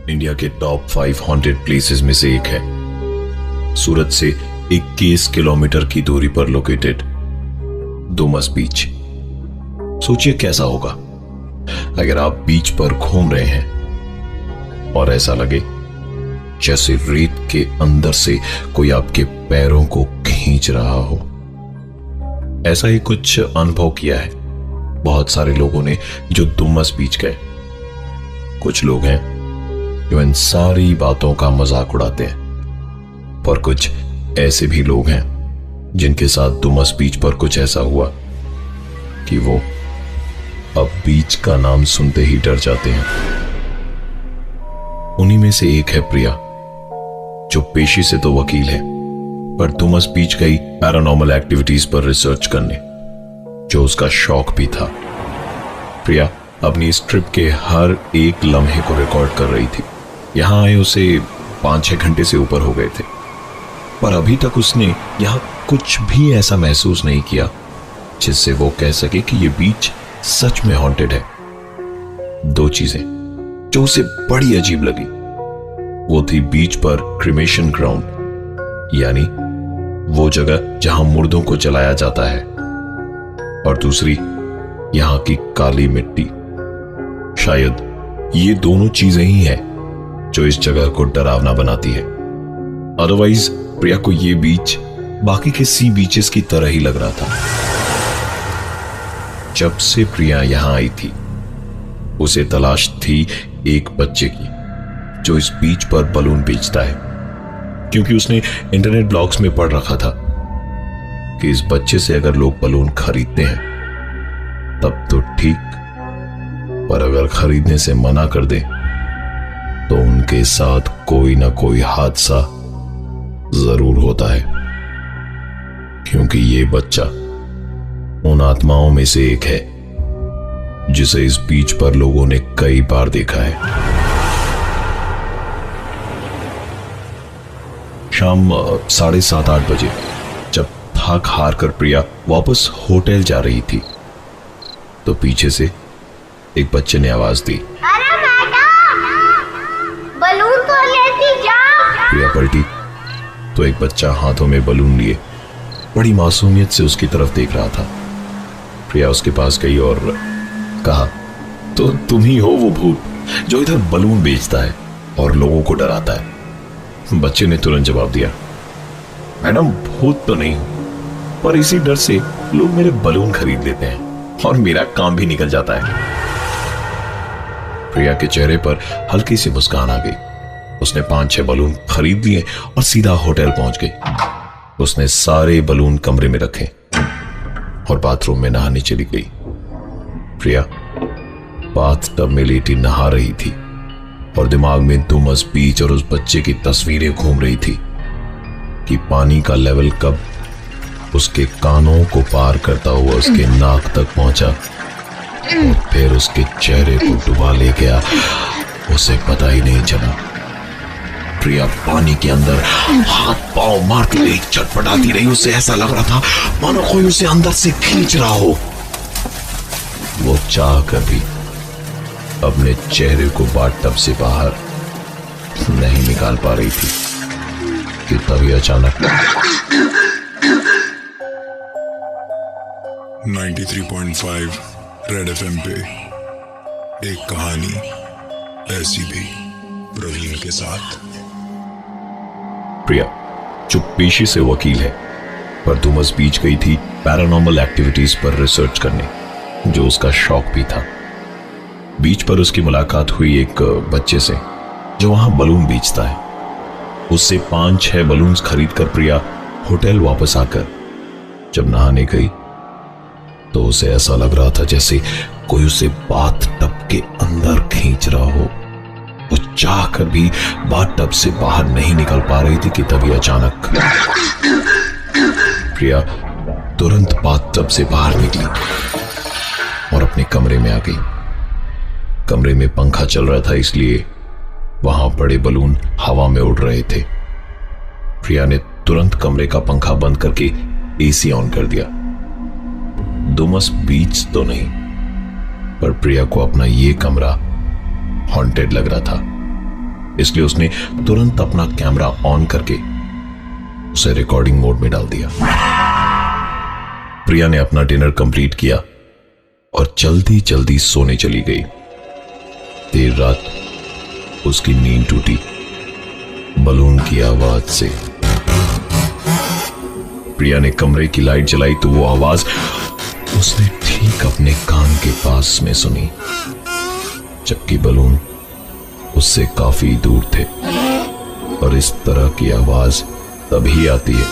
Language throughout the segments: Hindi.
इंडिया के टॉप 5 हॉन्टेड प्लेसेस में से एक है। सूरत से 21 किलोमीटर की दूरी पर लोकेटेड डुमस बीच। सोचिए कैसा होगा अगर आप बीच पर घूम रहे हैं और ऐसा लगे जैसे रेत के अंदर से कोई आपके पैरों को खींच रहा हो। ऐसा ही कुछ अनुभव किया है बहुत सारे लोगों ने जो डुमस बीच गए। कुछ लोग हैं जो इन सारी बातों का मजाक उड़ाते हैं, और कुछ ऐसे भी लोग हैं जिनके साथ डुमस बीच पर कुछ ऐसा हुआ कि वो अब बीच का नाम सुनते ही डर जाते हैं। उन्हीं में से एक है प्रिया, जो पेशे से तो वकील है पर डुमस बीच गई पैरानॉर्मल एक्टिविटीज पर रिसर्च करने, जो उसका शौक भी था। प्रिया अपनी इस ट्रिप के हर एक लम्हे को रिकॉर्ड कर रही थी। यहां आए उसे 5-6 घंटे से ऊपर हो गए थे, पर अभी तक उसने यहां कुछ भी ऐसा महसूस नहीं किया जिससे वो कह सके कि ये बीच सच में हॉन्टेड है। 2 चीजें जो उसे बड़ी अजीब लगी वो थी बीच पर क्रिमेशन ग्राउंड, यानी वो जगह जहां मुर्दों को जलाया जाता है, और दूसरी यहां की काली मिट्टी। शायद ये दोनों चीजें ही हैं जो इस जगह को डरावना बनाती है। अदरवाइज प्रिया को ये बीच बाकी के सी बीचेस की तरह ही लग रहा था। जब से प्रिया यहां आई थी उसे तलाश थी एक बच्चे की जो इस बीच पर बलून बेचता है, क्योंकि उसने इंटरनेट ब्लॉग्स में पढ़ रखा था कि इस बच्चे से अगर लोग बलून खरीदते हैं तब तो ठीक, पर अगर खरीदने से मना कर दे तो उनके साथ कोई ना कोई हादसा जरूर होता है, क्योंकि ये बच्चा उन आत्माओं में से एक है जिसे इस बीच पर लोगों ने कई बार देखा है। शाम 7:30-8 बजे जब थक हार कर प्रिया वापस होटल जा रही थी तो पीछे से एक बच्चे ने आवाज दी, अरे बलून तो लेती जा। प्रिया पलटी तो एक बच्चा हाथों में बलून लिए बड़ी मासूमियत से उसकी तरफ देख रहा था। प्रिया उसके पास गई और कहा, तो तुम ही हो वो भूत जो इधर बलून बेचता है और लोगों को डराता है। बच्चे ने तुरंत जवाब दिया, मैडम भूत तो नहीं हूं, पर इसी डर से लोग मेरे बलून खरीद लेते हैं और मेरा काम भी निकल जाता है। प्रिया के चेहरे पर हल्की सी मुस्कान आ गई। उसने 5-6 बलून खरीद लिए और सीधा होटल पहुंच गई। उसने सारे बलून कमरे में रखे और बाथरूम में नहाने चली गई। प्रिया बाथ टब में लेटी नहा रही थी और दिमाग में डुमस बीच और उस बच्चे की तस्वीरें घूम रही थी कि पानी का लेवल कब उसके कानों को पार करता हुआ उसके नाक तक पहुंचा और फिर उसके चेहरे को डुबा ले गया, उसे पता ही नहीं चला। प्रिया पानी के अंदर हाथ पांव मारती रही, चटपटाती रही। उसे ऐसा लग रहा था मानो कोई उसे अंदर से खींच रहा हो। वो चाह कर भी अपने चेहरे को बाथटब से बाहर नहीं निकाल पा रही थी कि तभी अचानक 93.5 रेड एफएम पे एक कहानी ऐसी भी प्रवीण के साथ। प्रिया जो पेशे से वकील है पर डुमस बीच गई थी पैरानॉर्मल एक्टिविटीज पर रिसर्च करने, जो उसका शौक भी था। बीच पर उसकी मुलाकात हुई एक बच्चे से जो वहां बलून बेचता है। उससे 5-6 बलून्स खरीद कर प्रिया होटल वापस आकर जब नहाने गई तो उसे ऐसा लग रहा था जैसे कोई उसे बाथटब के अंदर खींच रहा हो। वो चाह कर भी बाथटब से बाहर नहीं निकल पा रही थी कि तभी अचानक प्रिया तुरंत बाथटब से बाहर निकली और अपने कमरे में आ गई। कमरे में पंखा चल रहा था, इसलिए वहां बड़े बलून हवा में उड़ रहे थे। प्रिया ने तुरंत कमरे का पंखा बंद करके एसी ऑन कर दिया। डुमस बीच तो नहीं, पर प्रिया को अपना ये कमरा हॉन्टेड लग रहा था। इसलिए उसने तुरंत अपना कैमरा ऑन करके उसे रिकॉर्डिंग मोड में डाल दिया। प्रिया ने अपना डिनर कंप्लीट किया और जल्दी जल्दी सोने चली गई। देर रात उसकी नींद टूटी बलून की आवाज से। प्रिया ने कमरे की लाइट जलाई तो वो आवाज उसने ठीक अपने कान के पास में सुनी, जबकि बलून उससे काफी दूर थे। और इस तरह की आवाज तभी आती है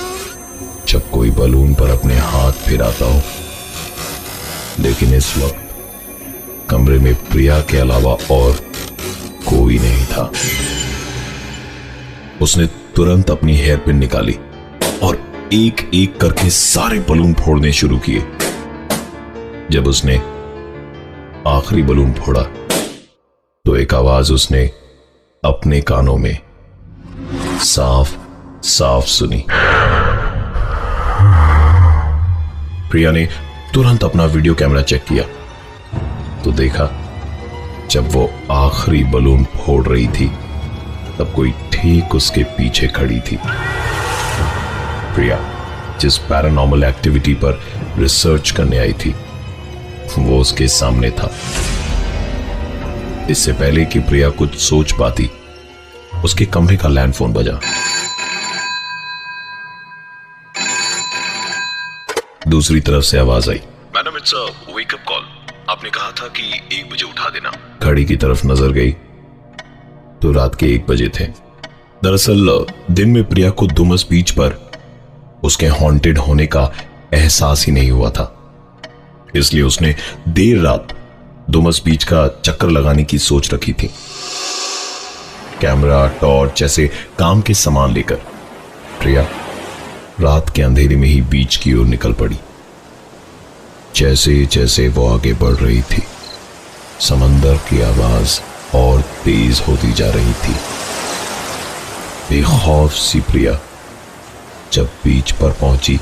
जब कोई बलून पर अपने हाथ फिराता हो। लेकिन इस वक्त कमरे में प्रिया के अलावा और कोई नहीं था। उसने तुरंत अपनी हेयर पिन निकाली और एक एक करके सारे बलून फोड़ने शुरू किए। जब उसने आखिरी बलून फोड़ा तो एक आवाज उसने अपने कानों में साफ साफ सुनी। प्रिया ने तुरंत अपना वीडियो कैमरा चेक किया तो देखा जब वो आखिरी बलून फोड़ रही थी तब कोई ठीक उसके पीछे खड़ी थी। प्रिया जिस पैरानॉर्मल एक्टिविटी पर रिसर्च करने आई थी वो उसके सामने था। इससे पहले कि प्रिया कुछ सोच पाती उसके कमरे का लैंडफोन बजा। दूसरी तरफ से आवाज आई, madam it's a wake up call, आपने कहा था कि 1 बजे उठा देना। घड़ी की तरफ नजर गई तो रात के 1 बजे थे। दरअसल दिन में प्रिया को डुमस बीच पर उसके हॉन्टेड होने का एहसास ही नहीं हुआ था, इसलिए उसने देर रात डुमस बीच का चक्कर लगाने की सोच रखी थी। कैमरा, टॉर्च जैसे काम के सामान लेकर प्रिया रात के अंधेरे में ही बीच की ओर निकल पड़ी। जैसे जैसे वो आगे बढ़ रही थी समंदर की आवाज और तेज होती जा रही थी। बेखौफ सी प्रिया जब बीच पर पहुंची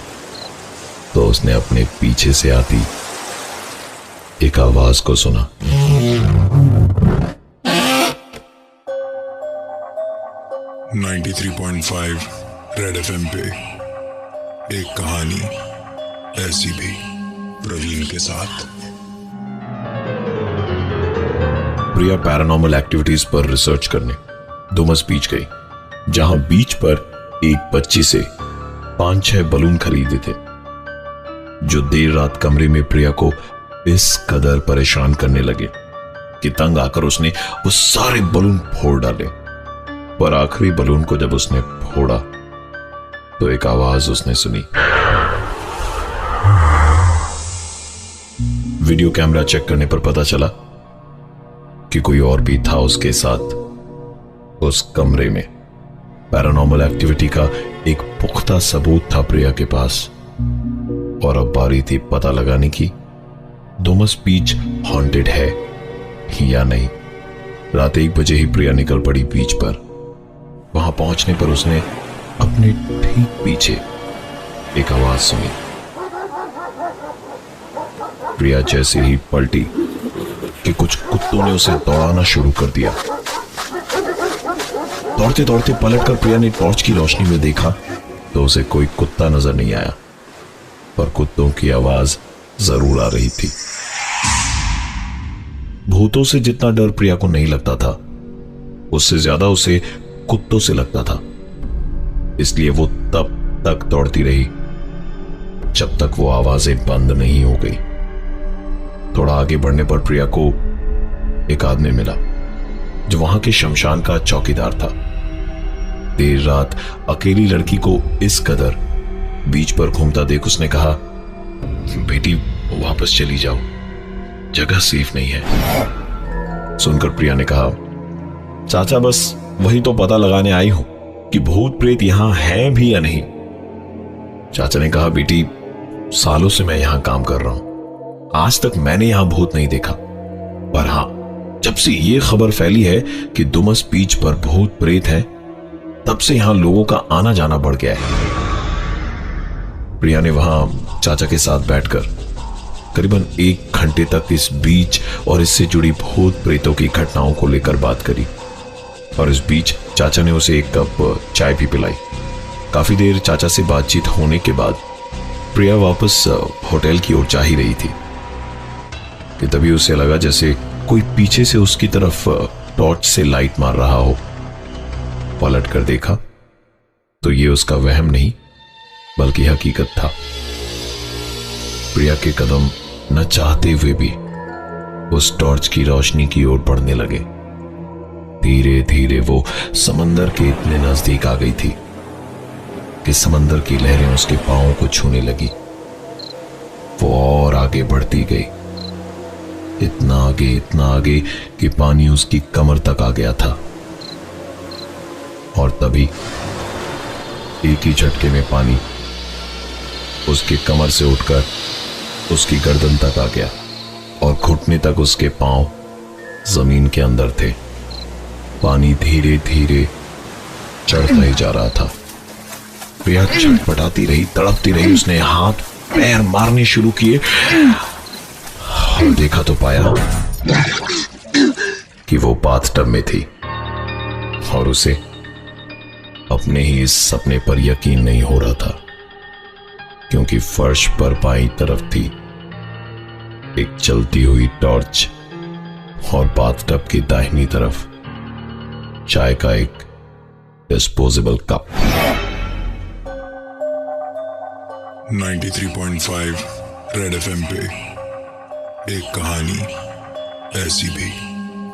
तो उसने अपने पीछे से आती एक आवाज को सुना। .5 रेड एफएम पे एक कहानी ऐसी भी प्रवीण के साथ। प्रिया पैरानॉर्मल एक्टिविटीज पर रिसर्च करने डुमस बीच गई, जहां बीच पर एक बच्ची से 5-6 बलून खरीदे थे जो देर रात कमरे में प्रिया को इस कदर परेशान करने लगे कि तंग आकर उसने वो सारे बलून फोड़ डाले। पर आखिरी बलून को जब उसने फोड़ा तो एक आवाज उसने सुनी। वीडियो कैमरा चेक करने पर पता चला कि कोई और भी था उसके साथ उस कमरे में। पैरानॉर्मल एक्टिविटी का एक पुख्ता सबूत था प्रिया के पास और अब बारी थी पता लगाने की डुमस बीच हॉन्टेड है या नहीं। रात 1 बजे ही प्रिया निकल पड़ी बीच पर। वहां पहुंचने पर उसने अपने ठीक पीछे एक आवाज सुनी। प्रिया जैसे ही पलटी कि कुछ कुत्तों ने उसे दौड़ाना शुरू कर दिया। दौड़ते दौड़ते पलटकर प्रिया ने टॉर्च की रोशनी में देखा तो उसे कोई कुत्ता नजर नहीं आया, पर कुत्तों की आवाज जरूर आ रही थी। भूतों से जितना डर प्रिया को नहीं लगता था उससे ज्यादा उसे कुत्तों से लगता था, इसलिए वो तब तक दौड़ती रही जब तक वो आवाजें बंद नहीं हो गई। थोड़ा आगे बढ़ने पर प्रिया को एक आदमी मिला जो वहां के शमशान का चौकीदार था। देर रात अकेली लड़की को इस कदर बीच पर घूमता देख उसने कहा, बेटी वापस चली जाओ, जगह सेफ नहीं है। सुनकर प्रिया ने कहा, चाचा बस वही तो पता लगाने आई हूं कि भूत प्रेत यहां हैं भी या नहीं। चाचा ने कहा, बेटी सालों से मैं यहां काम कर रहा हूं, आज तक मैंने यहां भूत नहीं देखा, पर हां जब से यह खबर फैली है कि डुमस बीच पर भूत प्रेत है तब से यहां लोगों का आना जाना बढ़ गया है। प्रिया ने वहां चाचा के साथ बैठकर करीबन 1 घंटे तक इस बीच और इससे जुड़ी भूत प्रेतों की घटनाओं को लेकर बात करी। और इस बीच चाचा ने उसे एक कप चाय भी पिलाई। काफी देर चाचा से बातचीत होने के बाद प्रिया वापस होटल की ओर जा ही रही थी कि तभी उसे लगा जैसे कोई पीछे से उसकी तरफ टॉर्च से लाइट मार रहा हो। पलट कर देखा तो ये उसका वहम नहीं बल्कि हकीकत था। प्रिया के कदम न चाहते हुए भी उस टॉर्च की रोशनी की ओर बढ़ने लगे। धीरे धीरे वो समंदर के इतने नजदीक आ गई थी कि समंदर की लहरें उसके पांवों को छूने लगी। वो और आगे बढ़ती गई, इतना आगे कि पानी उसकी कमर तक आ गया था। और तभी एक ही झटके में पानी उसकी कमर से उठकर उसकी गर्दन तक आ गया और घुटने तक उसके पांव जमीन के अंदर थे। पानी धीरे धीरे चढ़ता ही जा रहा था। प्रिया छटपटाती रही, तड़पती रही। उसने हाथ पैर मारने शुरू किए और देखा तो पाया कि वो बाथटब में थी और उसे अपने ही इस सपने पर यकीन नहीं हो रहा था, क्योंकि फर्श पर बाईं तरफ थी एक चलती हुई टॉर्च और बाथटब की दाहिनी तरफ चाय का एक डिस्पोजेबल कप। 93.5 रेड एफएम पे एक कहानी ऐसी भी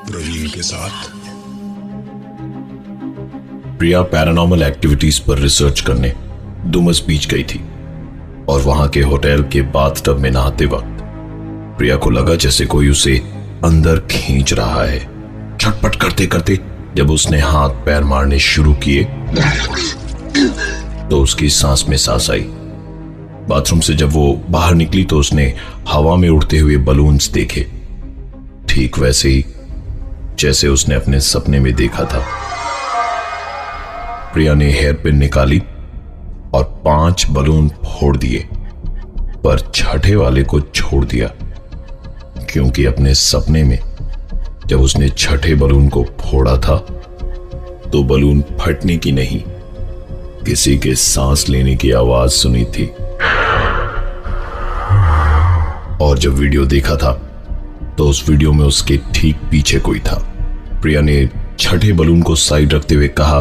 प्रवीण के साथ। प्रिया पैरानॉर्मल एक्टिविटीज पर रिसर्च करने डुमस बीच गई थी और वहां के होटल के बाथटब में नहाते वक्त प्रिया को लगा जैसे कोई उसे अंदर खींच रहा है। छटपट करते करते जब उसने हाथ पैर मारने शुरू किए तो उसकी सांस में सांस आई। बाथरूम से जब वो बाहर निकली तो उसने हवा में उड़ते हुए बलून्स देखे, ठीक वैसे ही जैसे उसने अपने सपने में देखा था। प्रिया ने हेयर पिन निकाली और 5 बलून फोड़ दिए, पर छठे वाले को छोड़ दिया, क्योंकि अपने सपने में जब उसने छठे बलून को फोड़ा था तो बलून फटने की नहीं, किसी के सांस लेने की आवाज सुनी थी। और जब वीडियो देखा था तो उस वीडियो में उसके ठीक पीछे कोई था। प्रिया ने छठे बलून को साइड रखते हुए कहा,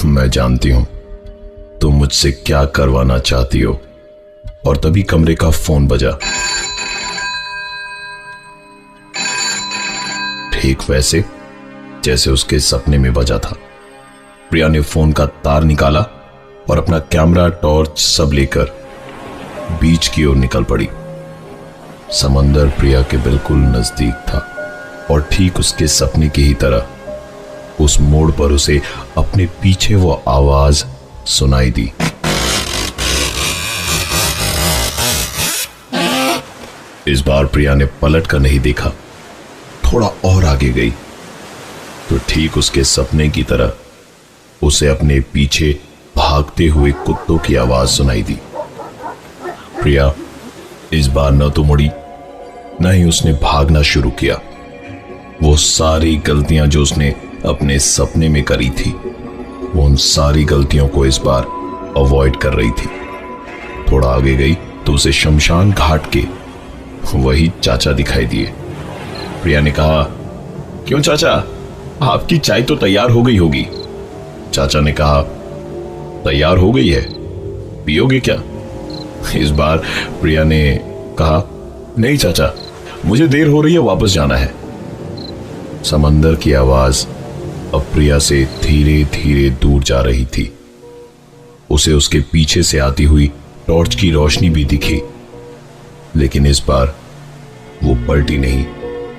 मैं जानती हूं तुम मुझसे क्या करवाना चाहती हो। और तभी कमरे का फोन बजा, ठीक वैसे जैसे उसके सपने में बजा था। प्रिया ने फोन का तार निकाला और अपना कैमरा, टॉर्च सब लेकर बीच की ओर निकल पड़ी। समंदर प्रिया के बिल्कुल नजदीक था और ठीक उसके सपने की ही तरह उस मोड़ पर उसे अपने पीछे वो आवाज सुनाई दी। इस बार प्रिया ने पलट कर नहीं देखा, थोड़ा और आगे गई तो ठीक उसके सपने की तरह उसे अपने पीछे भागते हुए कुत्तों की आवाज सुनाई दी। प्रिया इस बार न तो मुड़ी न ही उसने भागना शुरू किया। वो सारी गलतियां जो उसने अपने सपने में करी थी, वो उन सारी गलतियों को इस बार अवॉइड कर रही थी। थोड़ा आगे गई तो उसे शमशान घाट के वही चाचा दिखाई दिए। प्रिया ने कहा, क्यों चाचा, आपकी चाय तो तैयार हो गई होगी। चाचा ने कहा, तैयार हो गई है, पियोगे क्या? इस बार प्रिया ने कहा, नहीं चाचा, मुझे देर हो रही है, वापस जाना है। समंदर की आवाज अब प्रिया से धीरे धीरे दूर जा रही थी। उसे उसके पीछे से आती हुई टॉर्च की रोशनी भी दिखी, लेकिन इस बार वो पलटी नहीं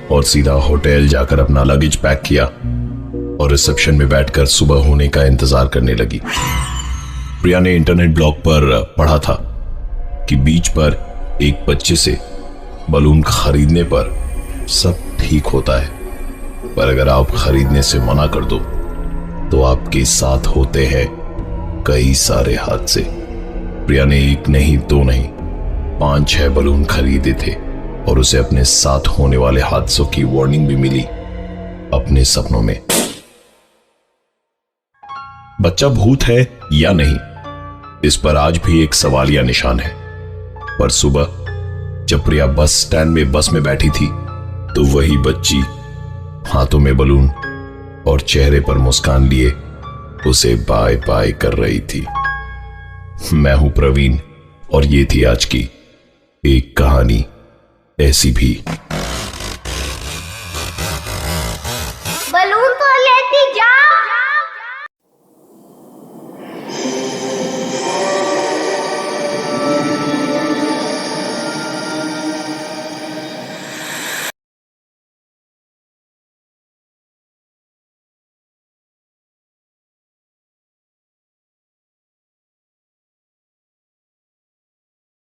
और सीधा होटल जाकर अपना लगेज पैक किया और रिसेप्शन में बैठकर सुबह होने का इंतजार करने लगी। प्रिया ने इंटरनेट ब्लॉग पर पढ़ा था कि बीच पर एक बच्चे से बलून खरीदने पर सब ठीक होता है, पर अगर आप खरीदने से मना कर दो तो आपके साथ होते हैं कई सारे हादसे। प्रिया ने एक नहीं, दो नहीं, 5-6 बलून खरीदे थे और उसे अपने साथ होने वाले हादसों की वार्निंग भी मिली अपने सपनों में। बच्चा भूत है या नहीं, इस पर आज भी एक सवालिया निशान है। पर सुबह जब प्रिया बस स्टैंड में बस में बैठी थी तो वही बच्ची हाथों में बलून और चेहरे पर मुस्कान लिए उसे बाय बाय कर रही थी। मैं हूं प्रवीण और ये थी आज की एक कहानी ऐसी भी। बलून